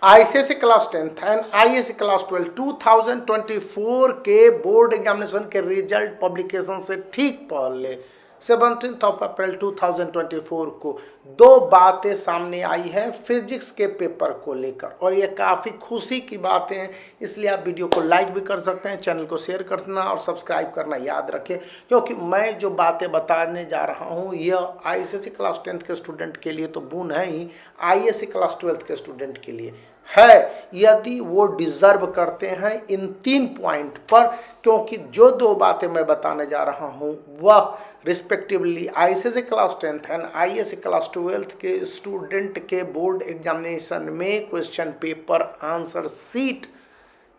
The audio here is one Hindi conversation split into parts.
ICSE class 10th and ISC class 12 2024 के बोर्ड एग्जामिनेशन के रिजल्ट पब्लिकेशन से ठीक पहले 17 अप्रैल 2024 को दो बातें सामने आई हैं फिजिक्स के पेपर को लेकर, और ये काफ़ी खुशी की बातें हैं। इसलिए आप वीडियो को लाइक भी कर सकते हैं, चैनल को शेयर करना और सब्सक्राइब करना याद रखें, क्योंकि मैं जो बातें बताने जा रहा हूँ यह आईसीएसई क्लास 10th के स्टूडेंट के लिए तो बून है ही, आईएससी क्लास 12th के स्टूडेंट के लिए है, यदि वो डिजर्व करते हैं इन 3 पॉइंट पर। क्योंकि जो दो बातें मैं बताने जा रहा हूं वह respectively ICSE class 10th and ISC class 12th के स्टूडेंट के बोर्ड एग्जामिनेशन में क्वेश्चन पेपर आंसर सीट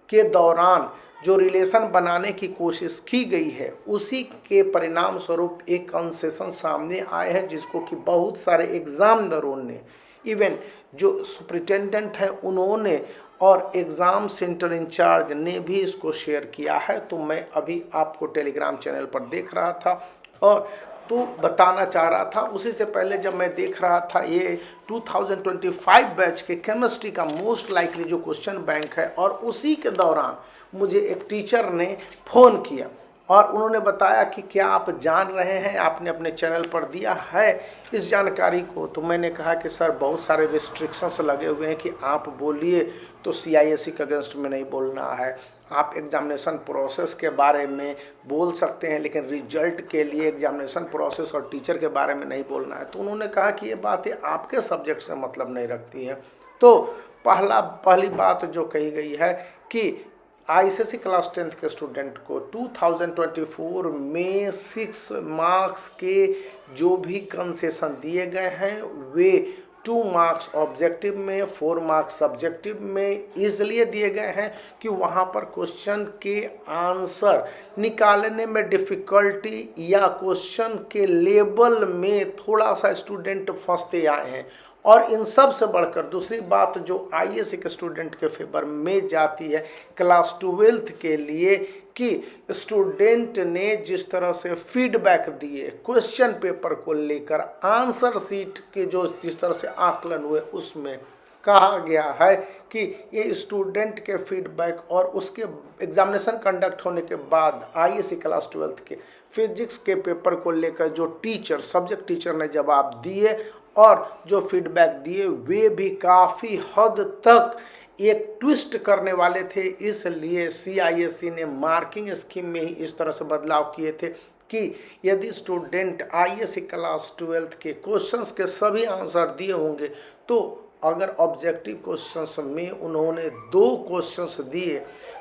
के दौरान जो रिलेशन बनाने की कोशिश की गई है उसी के परिणाम स्वरूप एक कंसेशन सामने आए हैं, जिसको कि बहुत सारे एग्जामिनरों ने, इवन जो सुप्रिटेंडेंट हैं उन्होंने और एग्ज़ाम सेंटर इंचार्ज ने भी इसको शेयर किया है। तो मैं अभी आपको टेलीग्राम चैनल पर देख रहा था और तो बताना चाह रहा था। उसी से पहले जब मैं देख रहा था ये 2025 बैच के केमिस्ट्री का मोस्ट लाइकली जो क्वेश्चन बैंक है, और उसी के दौरान मुझे एक टीचर ने फ़ोन किया और उन्होंने बताया कि क्या आप जान रहे हैं, आपने अपने चैनल पर दिया है इस जानकारी को। तो मैंने कहा कि सर बहुत सारे रिस्ट्रिक्शंस लगे हुए हैं कि आप बोलिए तो सीआईएससी के अगेंस्ट में नहीं बोलना है, आप एग्जामिनेशन प्रोसेस के बारे में बोल सकते हैं लेकिन रिजल्ट के लिए एग्जामिनेशन प्रोसेस और टीचर के बारे में नहीं बोलना है। तो उन्होंने कहा कि ये बातें आपके सब्जेक्ट से मतलब नहीं रखती हैं। तो पहली बात जो कही गई है कि आईसीएसई क्लास 10th के स्टूडेंट को 2024 में 6 मार्क्स के जो भी कंसेशन दिए गए हैं वे 2 मार्क्स ऑब्जेक्टिव में, 4 मार्क्स सब्जेक्टिव में इसलिए दिए गए हैं कि वहाँ पर क्वेश्चन के आंसर निकालने में डिफ़िकल्टी या क्वेश्चन के लेवल में थोड़ा सा स्टूडेंट फंसते आए हैं। और इन सब से बढ़कर दूसरी बात जो आईएससी के स्टूडेंट के फेवर में जाती है क्लास 12th के लिए, कि स्टूडेंट ने जिस तरह से फीडबैक दिए क्वेश्चन पेपर को लेकर, आंसर सीट के जो जिस तरह से आकलन हुए उसमें कहा गया है कि ये स्टूडेंट के फीडबैक और उसके एग्जामिनेशन कंडक्ट होने के बाद आईएससी क्लास 12th के फिजिक्स के पेपर को लेकर जो टीचर, सब्जेक्ट टीचर ने जवाब दिए और जो फीडबैक दिए वे भी काफ़ी हद तक एक ट्विस्ट करने वाले थे। इसलिए सीआईएससी ने मार्किंग स्कीम में ही इस तरह से बदलाव किए थे कि यदि स्टूडेंट आईएससी क्लास 12th के क्वेश्चंस के सभी आंसर दिए होंगे तो अगर ऑब्जेक्टिव क्वेश्चंस में उन्होंने 2 क्वेश्चंस दिए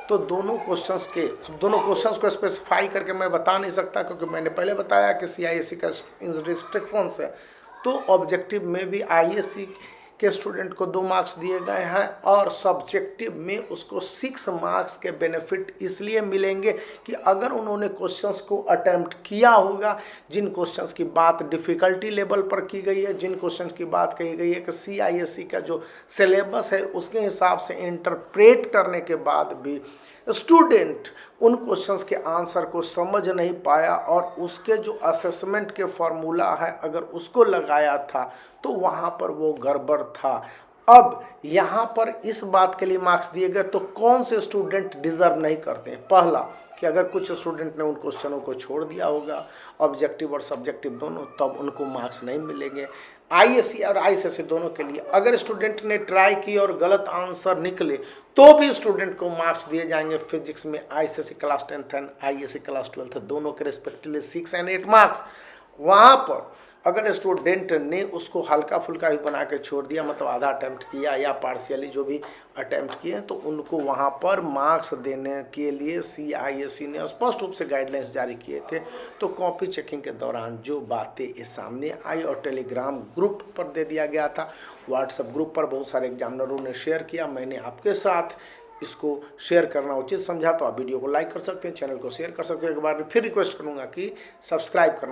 तो दोनों क्वेश्चंस को स्पेसिफाई करके मैं बता नहीं सकता, क्योंकि मैंने पहले बताया कि सीआईएससी का रिस्ट्रिक्शंस है। तो ऑब्जेक्टिव में भी आईएससी के स्टूडेंट को 2 मार्क्स दिए गए हैं और सब्जेक्टिव में उसको 6 मार्क्स के बेनिफिट इसलिए मिलेंगे कि अगर उन्होंने क्वेश्चंस को अटेम्प्ट किया होगा, जिन क्वेश्चंस की बात डिफ़िकल्टी लेवल पर की गई है, जिन क्वेश्चंस की बात कही गई है कि सीआईएससी का जो सिलेबस है उसके हिसाब से इंटरप्रेट करने के बाद भी स्टूडेंट उन क्वेश्चंस के आंसर को समझ नहीं पाया और उसके जो असेसमेंट के फॉर्मूला है अगर उसको लगाया था तो वहाँ पर वो गड़बड़ था। अब यहाँ पर इस बात के लिए मार्क्स दिए गए तो कौन से स्टूडेंट डिज़र्व नहीं करते हैं। पहला कि अगर कुछ स्टूडेंट ने उन क्वेश्चनों को छोड़ दिया होगा ऑब्जेक्टिव और सब्जेक्टिव दोनों, तब उनको मार्क्स नहीं मिलेंगे। आईएससी और आईसीएसई दोनों के लिए अगर स्टूडेंट ने ट्राई की और गलत आंसर निकले तो भी स्टूडेंट को मार्क्स दिए जाएंगे। फिजिक्स में ICSE class 10th and ISC class 12th दोनों के रिस्पेक्टिवली 6 और 8 मार्क्स। वहाँ पर अगर स्टूडेंट ने उसको हल्का फुल्का भी बना के छोड़ दिया, मतलब आधा अटैम्प्ट किया या पार्शियली जो भी अटैम्प्ट किए, तो उनको वहाँ पर मार्क्स देने के लिए सीआईएससी ने स्पष्ट रूप से गाइडलाइंस जारी किए थे। तो कॉपी चेकिंग के दौरान जो बातें ये सामने आई और टेलीग्राम ग्रुप पर दे दिया गया था, व्हाट्सएप ग्रुप पर बहुत सारे एग्जामिनरों ने शेयर किया, मैंने आपके साथ इसको शेयर करना उचित समझा। तो आप वीडियो को लाइक कर सकते हैं, चैनल को शेयर कर सकते हैं। एक बार फिर रिक्वेस्ट करूँगा कि सब्सक्राइब करना